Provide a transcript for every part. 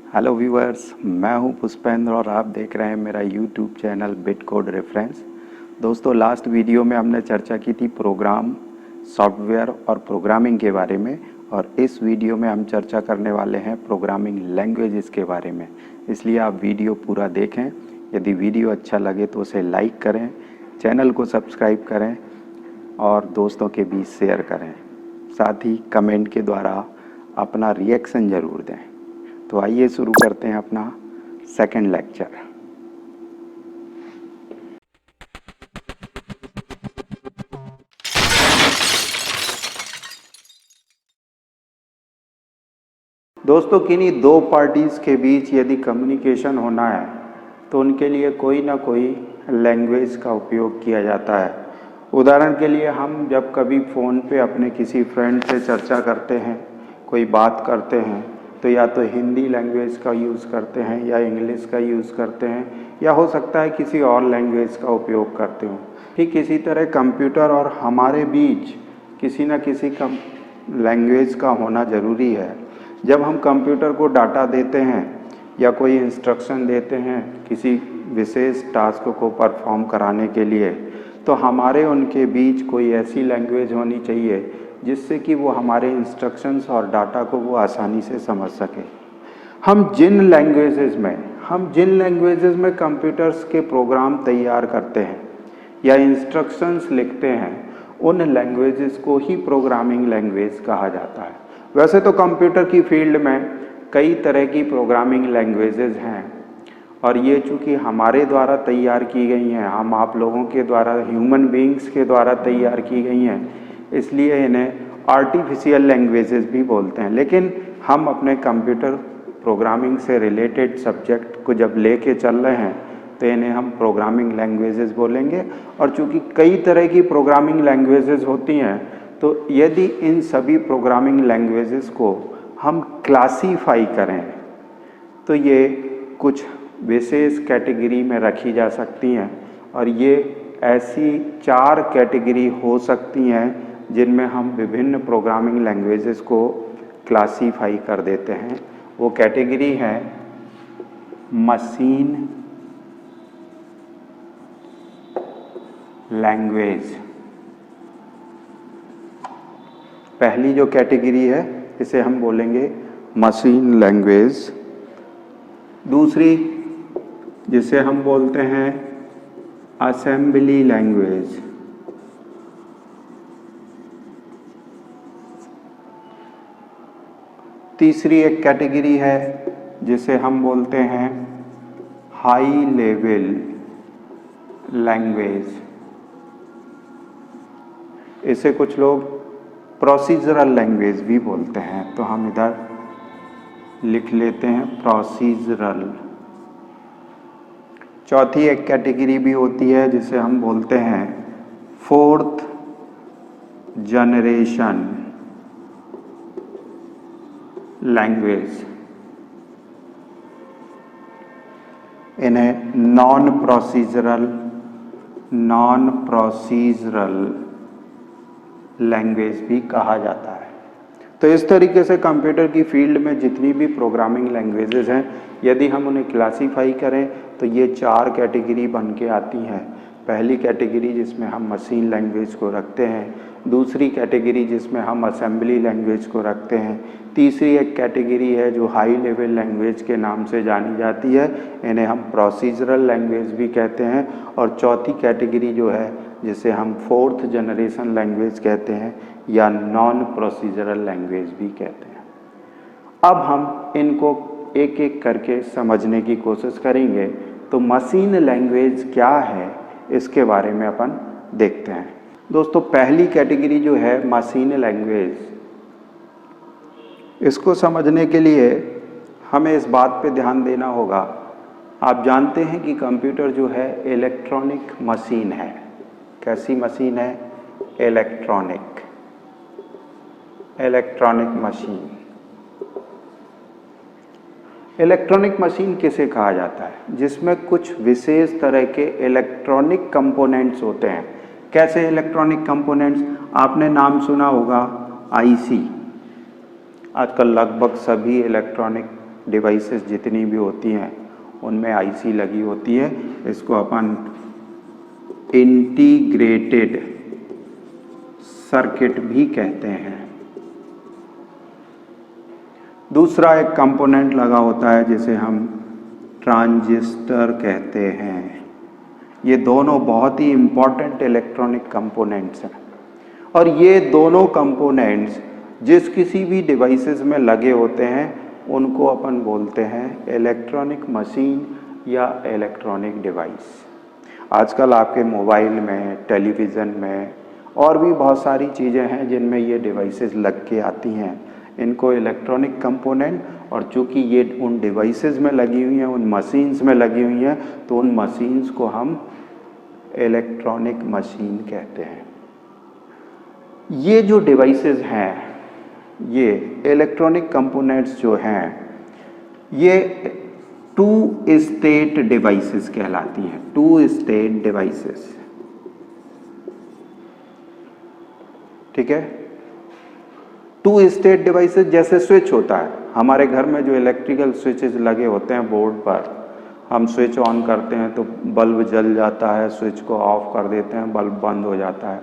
Hello viewers, मैं हूं पुष्पेंद्र और आप देख रहे हैं मेरा YouTube channel bit code reference. दोस्तों, लास्ट वीडियो में हमने चर्चा की थी प्रोग्राम, सॉफ्टवेयर और प्रोग्रामिंग के बारे में, और इस वीडियो में हम चर्चा करने वाले हैं प्रोग्रामिंग लैंग्वेजेस के बारे में। इसलिए आप वीडियो पूरा देखें। यदि वीडियो अच्छा लगे तो उसे लाइक करें, चैनल को सब्सक्राइब करें और दोस्तों के बीच शेयर करें। साथ ही कमेंट के द्वारा अपना रिएक्शन ज़रूर दें। तो आइए शुरू करते हैं अपना सेकंड लेक्चर। दोस्तों, किन्हीं दो पार्टीज़ के बीच यदि कम्युनिकेशन होना है तो उनके लिए कोई ना कोई लैंग्वेज का उपयोग किया जाता है। उदाहरण के लिए हम जब कभी फ़ोन पे अपने किसी फ्रेंड से चर्चा करते हैं, कोई बात करते हैं, तो या तो हिंदी लैंग्वेज का यूज़ करते हैं या इंग्लिश का यूज़ करते हैं, या हो सकता है किसी और लैंग्वेज का उपयोग करते हों। ठीक इसी तरह कंप्यूटर और हमारे बीच किसी न किसी का लैंग्वेज का होना ज़रूरी है। जब हम कंप्यूटर को डाटा देते हैं या कोई इंस्ट्रक्शन देते हैं किसी विशेष टास्क को परफॉर्म कराने के लिए, तो हमारे उनके बीच कोई ऐसी लैंग्वेज होनी चाहिए जिससे कि वो हमारे इंस्ट्रक्शंस और डाटा को वो आसानी से समझ सके। हम जिन लैंग्वेजेस में कंप्यूटर्स के प्रोग्राम तैयार करते हैं या इंस्ट्रक्शंस लिखते हैं, उन लैंग्वेजेस को ही प्रोग्रामिंग लैंग्वेज कहा जाता है। वैसे तो कंप्यूटर की फील्ड में कई तरह की प्रोग्रामिंग लैंग्वेजेस हैं, और ये चूँकि हमारे द्वारा तैयार की गई हैं, हम आप लोगों के द्वारा, ह्यूमन बींग्स के द्वारा तैयार की गई हैं, इसलिए इन्हें आर्टिफिशियल लैंग्वेजेस भी बोलते हैं। लेकिन हम अपने कंप्यूटर प्रोग्रामिंग से रिलेटेड सब्जेक्ट को जब लेके चल रहे हैं तो इन्हें हम प्रोग्रामिंग लैंग्वेजेस बोलेंगे। और चूँकि कई तरह की प्रोग्रामिंग लैंग्वेजेस होती हैं, तो यदि इन सभी प्रोग्रामिंग लैंग्वेजेस को हम क्लासीफाई करें तो ये कुछ विशेष कैटेगरी में रखी जा सकती हैं, और ये ऐसी 4 कैटेगरी हो सकती हैं जिनमें हम विभिन्न प्रोग्रामिंग लैंग्वेजेस को क्लासीफाई कर देते हैं। वो कैटेगरी है मशीन लैंग्वेज। पहली जो कैटेगरी है इसे हम बोलेंगे मशीन लैंग्वेज। दूसरी जिसे हम बोलते हैं असेंबली लैंग्वेज। तीसरी एक कैटेगरी है जिसे हम बोलते हैं हाई लेवल लैंग्वेज। इसे कुछ लोग प्रोसीजरल लैंग्वेज भी बोलते हैं, तो हम इधर लिख लेते हैं प्रोसीजरल। चौथी एक कैटेगरी भी होती है जिसे हम बोलते हैं 4th जनरेशन लैंग्वेज। इन्हें नॉन प्रोसीजरल लैंग्वेज भी कहा जाता है। तो इस तरीके से कंप्यूटर की फील्ड में जितनी भी प्रोग्रामिंग लैंग्वेजेस हैं, यदि हम उन्हें क्लासीफाई करें तो ये 4 कैटेगरी बन के आती हैं। पहली कैटेगरी जिसमें हम मशीन लैंग्वेज को रखते हैं, दूसरी कैटेगरी जिसमें हम असेंबली लैंग्वेज को रखते हैं, तीसरी एक कैटेगरी है जो हाई लेवल लैंग्वेज के नाम से जानी जाती है, इन्हें हम प्रोसीजरल लैंग्वेज भी कहते हैं, और चौथी कैटेगरी जो है जिसे हम 4th जनरेशन लैंग्वेज कहते हैं या नॉन प्रोसीजरल लैंग्वेज भी कहते हैं। अब हम इनको एक एक करके समझने की कोशिश करेंगे। तो मशीन लैंग्वेज क्या है इसके बारे में अपन देखते हैं। दोस्तों, पहली कैटेगरी जो है मशीन लैंग्वेज, इसको समझने के लिए हमें इस बात पे ध्यान देना होगा। आप जानते हैं कि कंप्यूटर जो है इलेक्ट्रॉनिक मशीन है। कैसी मशीन है? Electronic machine. इलेक्ट्रॉनिक मशीन किसे कहा जाता है? जिसमें कुछ विशेष तरह के इलेक्ट्रॉनिक कंपोनेंट्स होते हैं। कैसे इलेक्ट्रॉनिक कंपोनेंट्स? आपने नाम सुना होगा आईसी। आजकल लगभग सभी इलेक्ट्रॉनिक डिवाइसेस जितनी भी होती हैं उनमें आईसी लगी होती है। इसको अपन इंटीग्रेटेड सर्किट भी कहते हैं। दूसरा एक कंपोनेंट लगा होता है जिसे हम ट्रांजिस्टर कहते हैं। ये दोनों बहुत ही इम्पॉर्टेंट इलेक्ट्रॉनिक कंपोनेंट्स हैं और ये दोनों कंपोनेंट्स जिस किसी भी डिवाइसेस में लगे होते हैं उनको अपन बोलते हैं इलेक्ट्रॉनिक मशीन या इलेक्ट्रॉनिक डिवाइस। आजकल आपके मोबाइल में, टेलीविज़न में और भी बहुत सारी चीज़ें हैं जिनमें ये डिवाइसेस लग के आती हैं। इनको इलेक्ट्रॉनिक कंपोनेंट, और चूँकि ये उन डिवाइसेस में लगी हुई हैं, उन मशीन्स में लगी हुई हैं, तो उन मशीन्स को हम इलेक्ट्रॉनिक मशीन कहते हैं। ये जो डिवाइसेस हैं, ये इलेक्ट्रॉनिक कंपोनेंट्स जो हैं, ये टू स्टेट डिवाइसेस कहलाती हैं। टू स्टेट डिवाइसेस, ठीक है। टू स्टेट डिवाइसेस जैसे स्विच होता है, हमारे घर में जो इलेक्ट्रिकल स्विचेस लगे होते हैं बोर्ड पर, हम स्विच ऑन करते हैं तो बल्ब जल जाता है, स्विच को ऑफ कर देते हैं बल्ब बंद हो जाता है।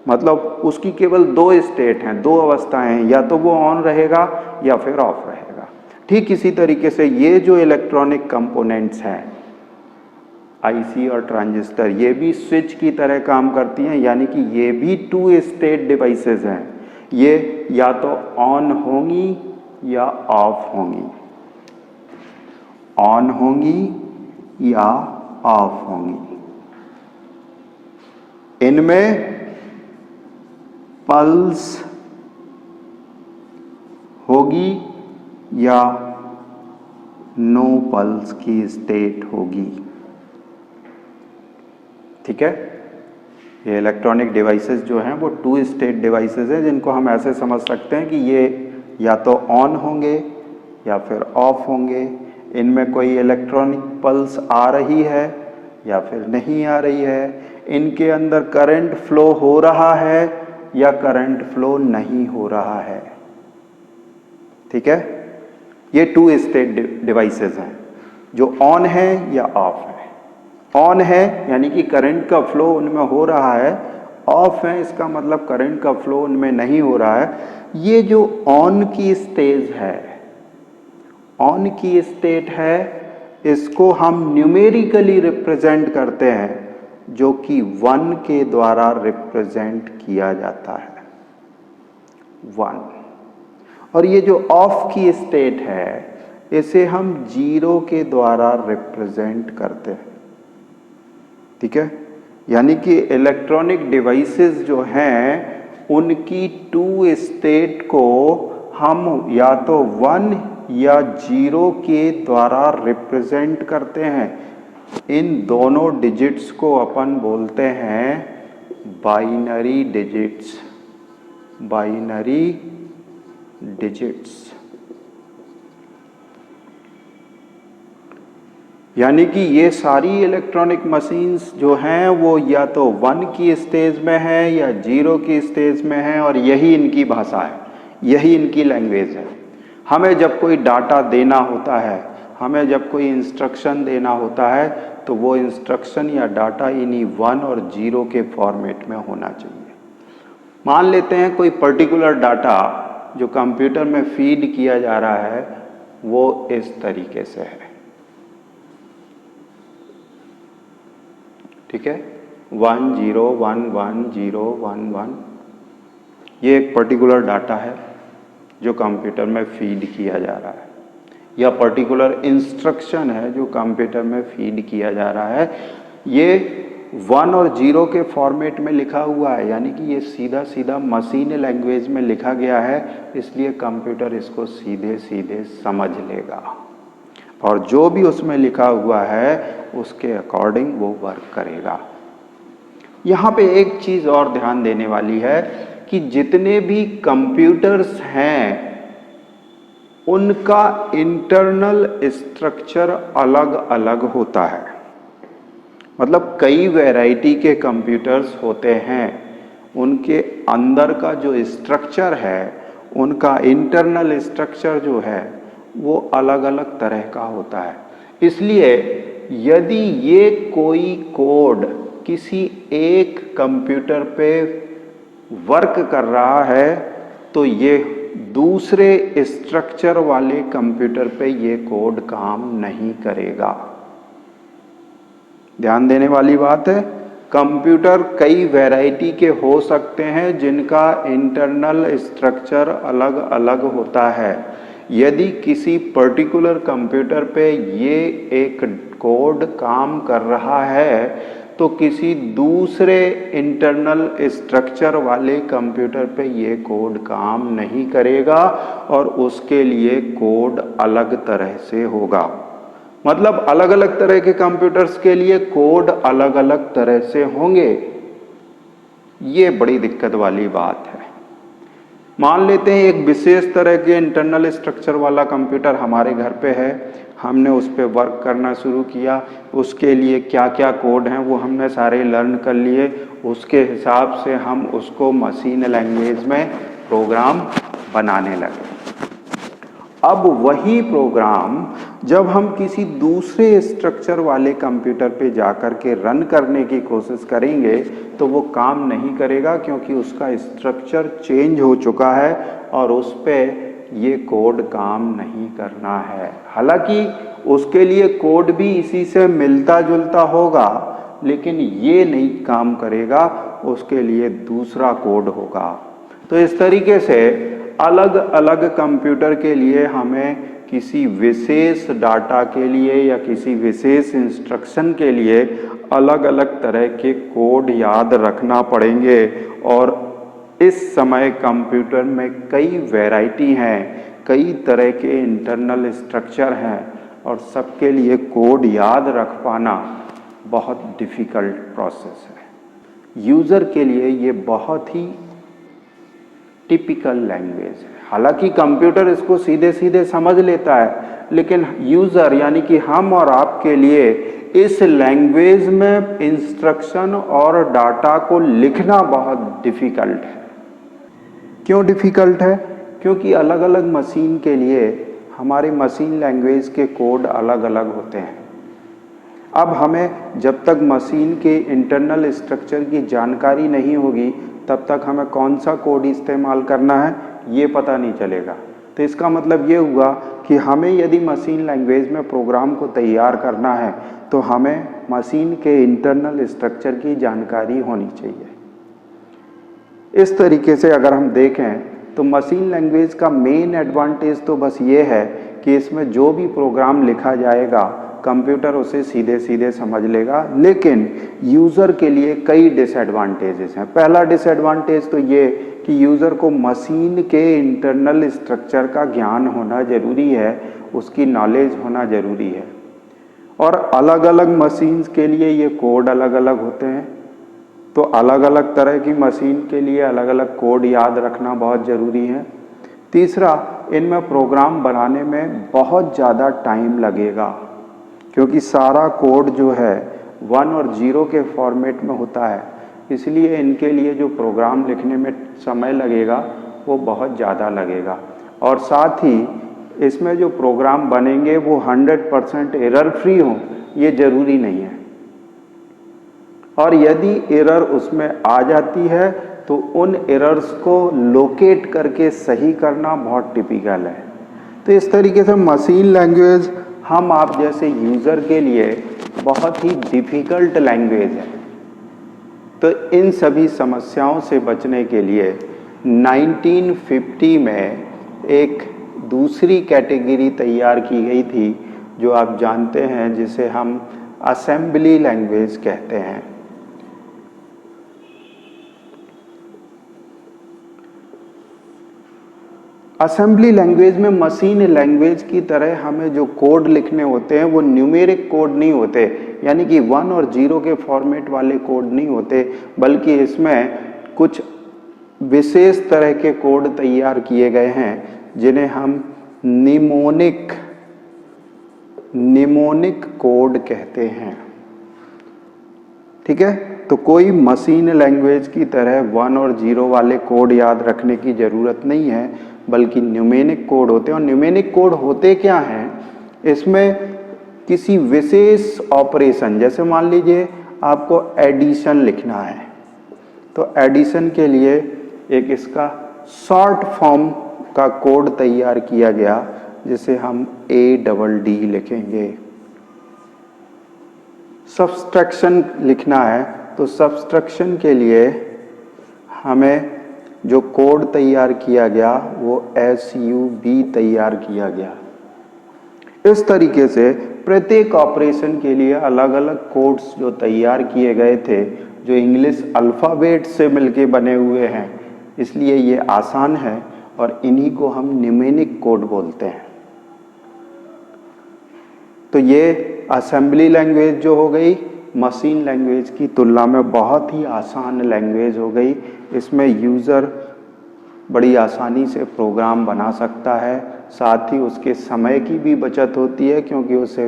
मतलब उसकी केवल दो स्टेट हैं, दो अवस्थाएं हैं, या तो वो ऑन रहेगा या फिर ऑफ रहेगा। ठीक इसी तरीके से ये जो इलेक्ट्रॉनिक कंपोनेंट्स हैं, आईसी और ट्रांजिस्टर, ये भी स्विच की तरह काम करती हैं, यानी कि ये भी टू स्टेट डिवाइसेस हैं। ये या तो ऑन होंगी या ऑफ होंगी, ऑन होंगी या ऑफ होंगी। इनमें पल्स होगी या नो पल्स की स्टेट होगी, ठीक है। ये इलेक्ट्रॉनिक डिवाइसेस जो हैं वो टू स्टेट डिवाइसेस हैं, जिनको हम ऐसे समझ सकते हैं कि ये या तो ऑन होंगे या फिर ऑफ होंगे। इनमें कोई इलेक्ट्रॉनिक पल्स आ रही है या फिर नहीं आ रही है, इनके अंदर करंट फ्लो हो रहा है या करंट फ्लो नहीं हो रहा है, ठीक है। ये टू स्टेट डिवाइसेस हैं जो ऑन है या ऑफ है। ऑन है यानी कि करंट का फ्लो उनमें हो रहा है, ऑफ है इसका मतलब करंट का फ्लो उनमें नहीं हो रहा है। ये जो ऑन की स्टेज है, ऑन की स्टेट है, इसको हम न्यूमेरिकली रिप्रेजेंट करते हैं, जो कि 1 के द्वारा रिप्रेजेंट किया जाता है, 1। और ये जो ऑफ की स्टेट है, इसे हम 0 के द्वारा रिप्रेजेंट करते हैं, ठीक है। यानी कि इलेक्ट्रॉनिक डिवाइसेस जो हैं उनकी टू स्टेट को हम या तो 1 या 0 के द्वारा रिप्रेजेंट करते हैं। इन दोनों डिजिट्स को अपन बोलते हैं बाइनरी डिजिट्स, बाइनरी डिजिट्स। यानी कि ये सारी इलेक्ट्रॉनिक मशीन्स जो हैं वो या तो 1 की स्टेज में है या 0 की स्टेज में है, और यही इनकी भाषा है, यही इनकी लैंग्वेज है। हमें जब कोई डाटा देना होता है, हमें जब कोई इंस्ट्रक्शन देना होता है, तो वो इंस्ट्रक्शन या डाटा इन्हीं 1 और 0 के फॉर्मेट में होना चाहिए। मान लेते हैं कोई पर्टिकुलर डाटा जो कंप्यूटर में फीड किया जा रहा है वो इस तरीके से है, ठीक है, 1 0 1 1 0 1 1। ये एक पर्टिकुलर डाटा है जो कंप्यूटर में फीड किया जा रहा है, या पर्टिकुलर इंस्ट्रक्शन है जो कंप्यूटर में फीड किया जा रहा है। ये 1 और 0 के फॉर्मेट में लिखा हुआ है, यानी कि ये सीधा सीधा मशीन लैंग्वेज में लिखा गया है, इसलिए कंप्यूटर इसको सीधे सीधे समझ लेगा और जो भी उसमें लिखा हुआ है उसके अकॉर्डिंग वो वर्क करेगा। यहाँ पे एक चीज़ और ध्यान देने वाली है कि जितने भी कंप्यूटर्स हैं उनका इंटरनल स्ट्रक्चर अलग अलग होता है। मतलब कई वैरायटी के कंप्यूटर्स होते हैं, उनके अंदर का जो स्ट्रक्चर है, उनका इंटरनल स्ट्रक्चर जो है वो अलग अलग तरह का होता है। इसलिए यदि ये कोई कोड किसी एक कंप्यूटर पे वर्क कर रहा है तो ये दूसरे स्ट्रक्चर वाले कंप्यूटर पे ये कोड काम नहीं करेगा। ध्यान देने वाली बात है। कंप्यूटर कई वैरायटी के हो सकते हैं जिनका इंटरनल स्ट्रक्चर अलग अलग होता है। यदि किसी पर्टिकुलर कंप्यूटर पे ये एक कोड काम कर रहा है तो किसी दूसरे इंटरनल स्ट्रक्चर वाले कंप्यूटर पे ये कोड काम नहीं करेगा और उसके लिए कोड अलग तरह से होगा। मतलब अलग अलग तरह के कंप्यूटर्स के लिए कोड अलग अलग तरह से होंगे। ये बड़ी दिक्कत वाली बात है। मान लेते हैं एक विशेष तरह के इंटरनल स्ट्रक्चर वाला कंप्यूटर हमारे घर पे है, हमने उस पर वर्क करना शुरू किया, उसके लिए क्या क्या कोड हैं वो हमने सारे लर्न कर लिए, उसके हिसाब से हम उसको मशीन लैंग्वेज में प्रोग्राम बनाने लगे। अब वही प्रोग्राम जब हम किसी दूसरे स्ट्रक्चर वाले कंप्यूटर पे जाकर के रन करने की कोशिश करेंगे तो वो काम नहीं करेगा, क्योंकि उसका स्ट्रक्चर चेंज हो चुका है और उस पर ये कोड काम नहीं करना है। हालांकि उसके लिए कोड भी इसी से मिलता जुलता होगा, लेकिन ये नहीं काम करेगा, उसके लिए दूसरा कोड होगा। तो इस तरीके से अलग अलग कंप्यूटर के लिए हमें किसी विशेष डाटा के लिए या किसी विशेष इंस्ट्रक्शन के लिए अलग अलग तरह के कोड याद रखना पड़ेंगे। और इस समय कंप्यूटर में कई वैरायटी हैं, कई तरह के इंटरनल स्ट्रक्चर हैं और सबके लिए कोड याद रख पाना बहुत डिफ़िकल्ट प्रोसेस है। यूज़र के लिए ये बहुत ही टिपिकल लैंग्वेज है। हालांकि कंप्यूटर इसको सीधे सीधे समझ लेता है, लेकिन यूज़र यानी कि हम और आपके लिए इस लैंग्वेज में इंस्ट्रक्शन और डाटा को लिखना बहुत डिफ़िकल्ट है। क्यों डिफ़िकल्ट है? क्योंकि अलग अलग मशीन के लिए हमारे मशीन लैंग्वेज के कोड अलग अलग होते हैं। अब हमें जब तक मशीन के इंटरनल स्ट्रक्चर की जानकारी नहीं होगी तब तक हमें कौन सा कोड इस्तेमाल करना है ये पता नहीं चलेगा। तो इसका मतलब ये हुआ कि हमें यदि मशीन लैंग्वेज में प्रोग्राम को तैयार करना है तो हमें मशीन के इंटरनल स्ट्रक्चर की जानकारी होनी चाहिए। इस तरीके से अगर हम देखें तो मशीन लैंग्वेज का मेन एडवांटेज तो बस ये है कि इसमें जो भी प्रोग्राम लिखा जाएगा कंप्यूटर उसे सीधे सीधे समझ लेगा, लेकिन यूज़र के लिए कई डिसएडवांटेजेस हैं। पहला डिसएडवांटेज तो ये कि यूज़र को मशीन के इंटरनल स्ट्रक्चर का ज्ञान होना ज़रूरी है, उसकी नॉलेज होना ज़रूरी है। और अलग अलग मशीन्स के लिए ये कोड अलग अलग होते हैं, तो अलग अलग तरह की मशीन के लिए अलग अलग कोड याद रखना बहुत ज़रूरी है। तीसरा, इनमें प्रोग्राम बनाने में बहुत ज़्यादा टाइम लगेगा, क्योंकि सारा कोड जो है 1 और 0 के फॉर्मेट में होता है, इसलिए इनके लिए जो प्रोग्राम लिखने में समय लगेगा वो बहुत ज़्यादा लगेगा। और साथ ही इसमें जो प्रोग्राम बनेंगे वो 100% एरर फ्री हों ये ज़रूरी नहीं है, और यदि एरर उसमें आ जाती है तो उन एरर्स को लोकेट करके सही करना बहुत टिपिकल है। तो इस तरीके से मशीन लैंग्वेज हम आप जैसे यूज़र के लिए बहुत ही डिफ़िकल्ट लैंग्वेज है। तो इन सभी समस्याओं से बचने के लिए 1950 में एक दूसरी कैटेगरी तैयार की गई थी जो आप जानते हैं, जिसे हम असेंबली लैंग्वेज कहते हैं। असेंबली लैंग्वेज में मशीन लैंग्वेज की तरह हमें जो कोड लिखने होते हैं वो न्यूमेरिक कोड नहीं होते, यानी कि 1 और 0 के फॉर्मेट वाले कोड नहीं होते, बल्कि इसमें कुछ विशेष तरह के कोड तैयार किए गए हैं जिन्हें हम निमोनिक कोड कहते हैं। ठीक है, तो कोई मशीन लैंग्वेज की तरह 1 और 0 वाले कोड याद रखने की ज़रूरत नहीं है, बल्कि न्यूमेरिक कोड होते हैं। और न्यूमेरिक कोड होते क्या हैं, इसमें किसी विशेष ऑपरेशन, जैसे मान लीजिए आपको एडिशन लिखना है, तो एडिशन के लिए एक इसका शॉर्ट फॉर्म का कोड तैयार किया गया, जिसे हम ADD लिखेंगे। सब्सट्रैक्शन लिखना है, तो सब्सट्रैक्शन के लिए हमें जो कोड तैयार किया गया वो SUB तैयार किया गया। इस तरीके से प्रत्येक ऑपरेशन के लिए अलग अलग कोड्स जो तैयार किए गए थे, जो इंग्लिश अल्फ़ाबेट से मिलके बने हुए हैं, इसलिए ये आसान है और इन्हीं को हम न्यूमेरिक कोड बोलते हैं। तो ये असेंबली लैंग्वेज जो हो गई, मशीन लैंग्वेज की तुलना में बहुत ही आसान लैंग्वेज हो गई। इसमें यूज़र बड़ी आसानी से प्रोग्राम बना सकता है, साथ ही उसके समय की भी बचत होती है, क्योंकि उसे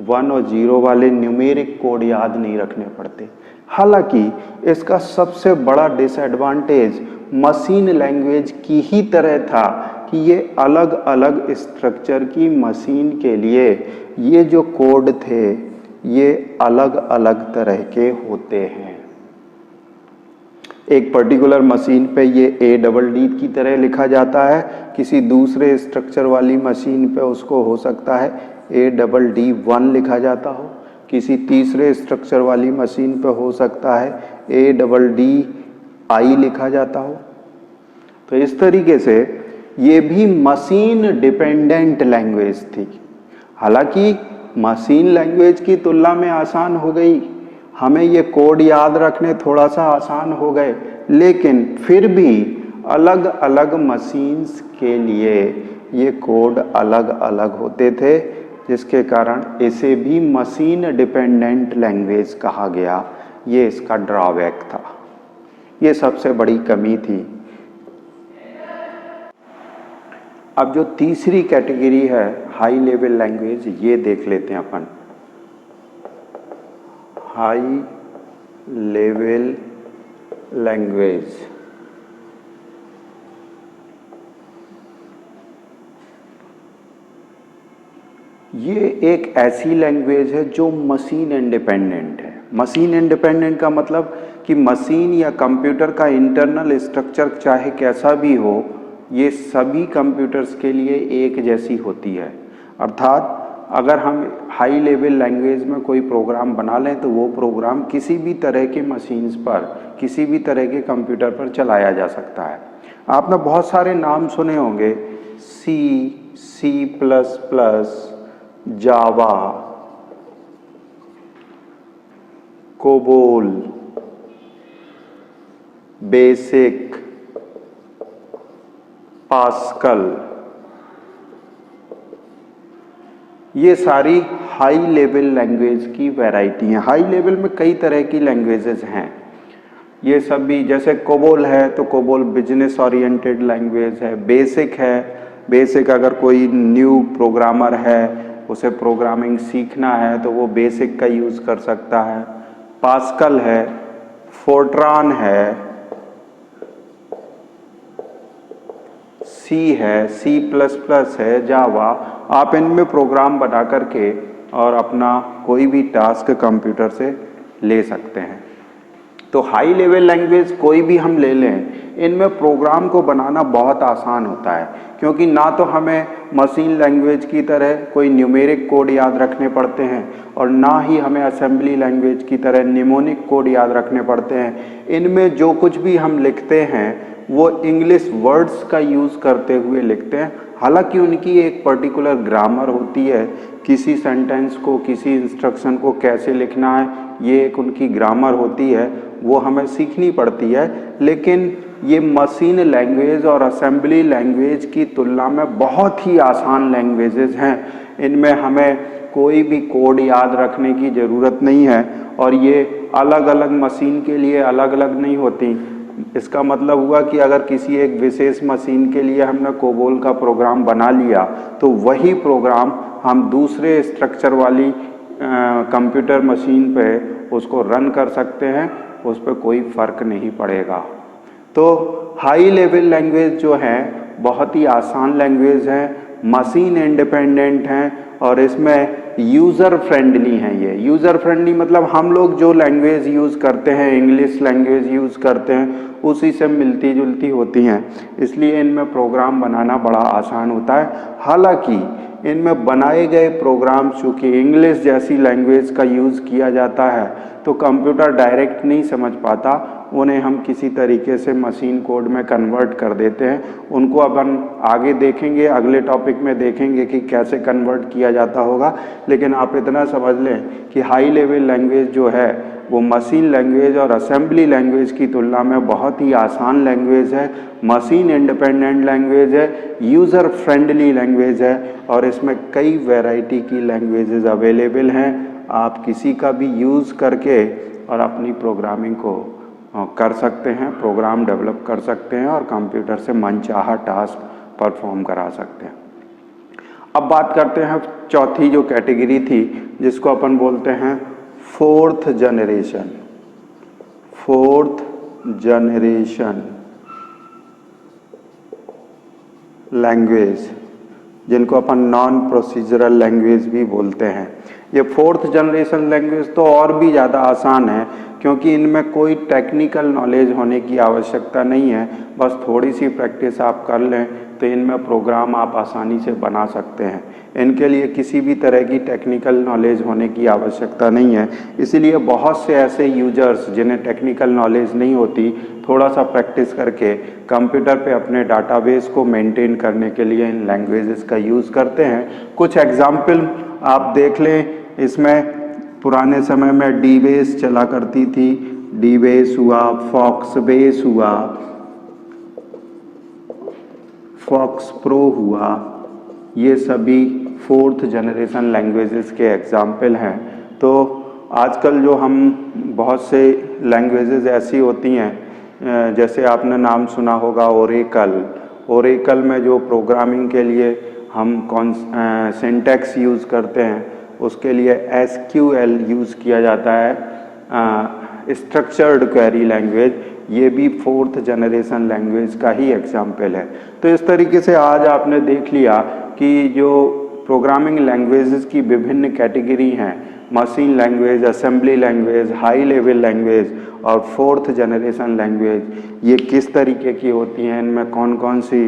1 और 0 वाले न्यूमेरिक कोड याद नहीं रखने पड़ते। हालांकि इसका सबसे बड़ा डिसएडवांटेज मशीन लैंग्वेज की ही तरह था कि ये अलग अलग स्ट्रक्चर की मशीन के लिए ये जो कोड थे ये अलग अलग तरह के होते हैं। एक पर्टिकुलर मशीन पे ये ADD की तरह लिखा जाता है, किसी दूसरे स्ट्रक्चर वाली मशीन पे उसको हो सकता है ADD1 लिखा जाता हो, किसी तीसरे स्ट्रक्चर वाली मशीन पे हो सकता है ADDI लिखा जाता हो। तो इस तरीके से ये भी मशीन डिपेंडेंट लैंग्वेज थी। हालांकि मशीन लैंग्वेज की तुलना में आसान हो गई, हमें ये कोड याद रखने थोड़ा सा आसान हो गए, लेकिन फिर भी अलग अलग मशीन्स के लिए ये कोड अलग अलग होते थे, जिसके कारण इसे भी मशीन डिपेंडेंट लैंग्वेज कहा गया। ये इसका ड्रॉबैक था, ये सबसे बड़ी कमी थी। अब जो तीसरी कैटेगरी है हाई लेवल लैंग्वेज, ये देख लेते हैं अपन। हाई लेवल लैंग्वेज ये एक ऐसी लैंग्वेज है जो मशीन इंडिपेंडेंट है। मशीन इंडिपेंडेंट का मतलब कि मशीन या कंप्यूटर का इंटरनल स्ट्रक्चर चाहे कैसा भी हो, ये सभी कंप्यूटर्स के लिए एक जैसी होती है। अर्थात अगर हम हाई लेवल लैंग्वेज में कोई प्रोग्राम बना लें तो वो प्रोग्राम किसी भी तरह के मशीन्स पर, किसी भी तरह के कंप्यूटर पर चलाया जा सकता है। आपने बहुत सारे नाम सुने होंगे, C++, जावा, कोबोल, बेसिक, पास्कल, ये सारी हाई लेवल लैंग्वेज की वैरायटी हैं। हाई लेवल में कई तरह की लैंग्वेजेस हैं। ये सब भी, जैसे कोबोल है तो कोबोल बिजनेस ओरिएंटेड लैंग्वेज है। बेसिक है, बेसिक अगर कोई न्यू प्रोग्रामर है, उसे प्रोग्रामिंग सीखना है तो वो बेसिक का यूज़ कर सकता है। पास्कल है, फोर्ट्रान है, सी है, C++ है, जावा। आप इनमें प्रोग्राम बना करके और अपना कोई भी टास्क कंप्यूटर से ले सकते हैं। तो हाई लेवल लैंग्वेज कोई भी हम ले लें, इनमें प्रोग्राम को बनाना बहुत आसान होता है, क्योंकि ना तो हमें मशीन लैंग्वेज की तरह कोई न्यूमेरिक कोड याद रखने पड़ते हैं और ना ही हमें असेंबली लैंग्वेज की तरह निमोनिक कोड याद रखने पड़ते हैं। इनमें जो कुछ भी हम लिखते हैं वो इंग्लिश वर्ड्स का यूज़ करते हुए लिखते हैं। हालांकि उनकी एक पर्टिकुलर ग्रामर होती है, किसी सेंटेंस को, किसी इंस्ट्रक्शन को कैसे लिखना है, ये एक उनकी ग्रामर होती है, वो हमें सीखनी पड़ती है। लेकिन ये मशीन लैंग्वेज और असेंबली लैंग्वेज की तुलना में बहुत ही आसान लैंग्वेजेस हैं। इनमें हमें कोई भी कोड याद रखने की ज़रूरत नहीं है और ये अलग अलग मशीन के लिए अलग अलग नहीं होती। इसका मतलब हुआ कि अगर किसी एक विशेष मशीन के लिए हमने कोबोल का प्रोग्राम बना लिया तो वही प्रोग्राम हम दूसरे स्ट्रक्चर वाली कंप्यूटर मशीन पे उसको रन कर सकते हैं, उस पर कोई फ़र्क नहीं पड़ेगा। तो हाई लेवल लैंग्वेज जो है बहुत ही आसान लैंग्वेज है, मशीन इंडिपेंडेंट हैं और इसमें यूज़र फ्रेंडली हैं। ये यूज़र फ्रेंडली मतलब हम लोग जो लैंग्वेज यूज़ करते हैं, इंग्लिश लैंग्वेज यूज़ करते हैं, उसी से मिलती जुलती होती हैं, इसलिए इनमें प्रोग्राम बनाना बड़ा आसान होता है। हालांकि इनमें बनाए गए प्रोग्राम चूँकि इंग्लिश जैसी लैंग्वेज का यूज़ किया जाता है तो कंप्यूटर डायरेक्ट नहीं समझ पाता, उन्हें हम किसी तरीके से मशीन कोड में कन्वर्ट कर देते हैं। उनको अपन आगे देखेंगे, अगले टॉपिक में देखेंगे कि कैसे कन्वर्ट किया जाता होगा। लेकिन आप इतना समझ लें कि हाई लेवल लैंग्वेज जो है वो मशीन लैंग्वेज और असेंबली लैंग्वेज की तुलना में बहुत ही आसान लैंग्वेज है, मशीन इंडिपेंडेंट लैंग्वेज है, यूज़र फ्रेंडली लैंग्वेज है और इसमें कई वैरायटी की लैंग्वेजेस अवेलेबल हैं। आप किसी का भी यूज़ करके और अपनी प्रोग्रामिंग को कर सकते हैं, प्रोग्राम डेवलप कर सकते हैं और कंप्यूटर से मनचाहा टास्क परफॉर्म करा सकते हैं। अब बात करते हैं चौथी जो कैटेगरी थी जिसको अपन बोलते हैं फोर्थ जनरेशन लैंग्वेज, जिनको अपन नॉन प्रोसीजरल लैंग्वेज भी बोलते हैं। ये फोर्थ जनरेशन लैंग्वेज तो और भी ज़्यादा आसान है क्योंकि इनमें कोई टेक्निकल नॉलेज होने की आवश्यकता नहीं है, बस थोड़ी सी प्रैक्टिस आप कर लें तो इनमें प्रोग्राम आप आसानी से बना सकते हैं। इनके लिए किसी भी तरह की टेक्निकल नॉलेज होने की आवश्यकता नहीं है, इसीलिए बहुत से ऐसे यूजर्स जिन्हें टेक्निकल नॉलेज नहीं होती, थोड़ा सा प्रैक्टिस करके कंप्यूटर पे अपने डाटाबेस को मेंटेन करने के लिए इन लैंग्वेजेस का यूज़ करते हैं। कुछ एग्जाम्पल आप देख लें, इसमें पुराने समय में डी बेस चला करती थी, डी बेस हुआ, फॉक्स बेस हुआ, फॉक्स प्रो हुआ, ये सभी फोर्थ जनरेशन लैंग्वेजेस के एग्जाम्पल हैं। तो आजकल जो हम बहुत से लैंग्वेजेस ऐसी होती हैं, जैसे आपने नाम सुना होगा ओरेकल में जो प्रोग्रामिंग के लिए हम सिंटैक्स यूज़ करते हैं उसके लिए SQL यूज़ किया जाता है, स्ट्रक्चर्ड क्वेरी लैंग्वेज, ये भी फोर्थ जनरेशन लैंग्वेज का ही एग्जाम्पल है। तो इस तरीके से आज आपने देख लिया कि जो प्रोग्रामिंग लैंग्वेजेस की विभिन्न कैटेगरी हैं, machine language, assembly language, high level language और फोर्थ जनरेशन लैंग्वेज, ये किस तरीके की होती हैं, इनमें कौन कौन सी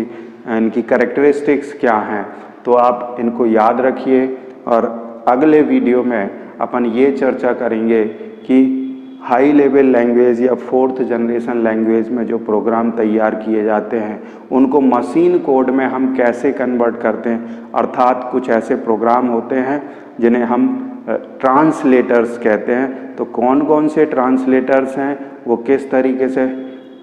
इनकी कैरेक्टरिस्टिक्स क्या हैं, तो आप इनको याद रखिए। और अगले वीडियो में अपन ये चर्चा करेंगे कि हाई लेवल लैंग्वेज या फोर्थ जनरेशन लैंग्वेज में जो प्रोग्राम तैयार किए जाते हैं उनको मशीन कोड में हम कैसे कन्वर्ट करते हैं। अर्थात कुछ ऐसे प्रोग्राम होते हैं जिन्हें हम ट्रांसलेटर्स कहते हैं, तो कौन कौन से ट्रांसलेटर्स हैं, वो किस तरीके से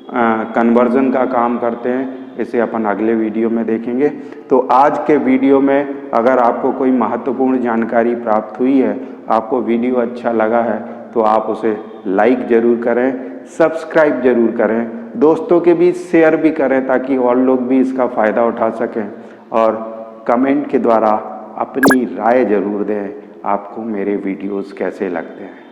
कन्वर्जन का काम करते हैं, इसे अपन अगले वीडियो में देखेंगे। तो आज के वीडियो में अगर आपको कोई महत्वपूर्ण जानकारी प्राप्त हुई है, आपको वीडियो अच्छा लगा है, तो आप उसे लाइक ज़रूर करें, सब्सक्राइब ज़रूर करें, दोस्तों के बीच शेयर भी करें ताकि और लोग भी इसका फ़ायदा उठा सकें, और कमेंट के द्वारा अपनी राय ज़रूर दें, आपको मेरे वीडियोस कैसे लगते हैं।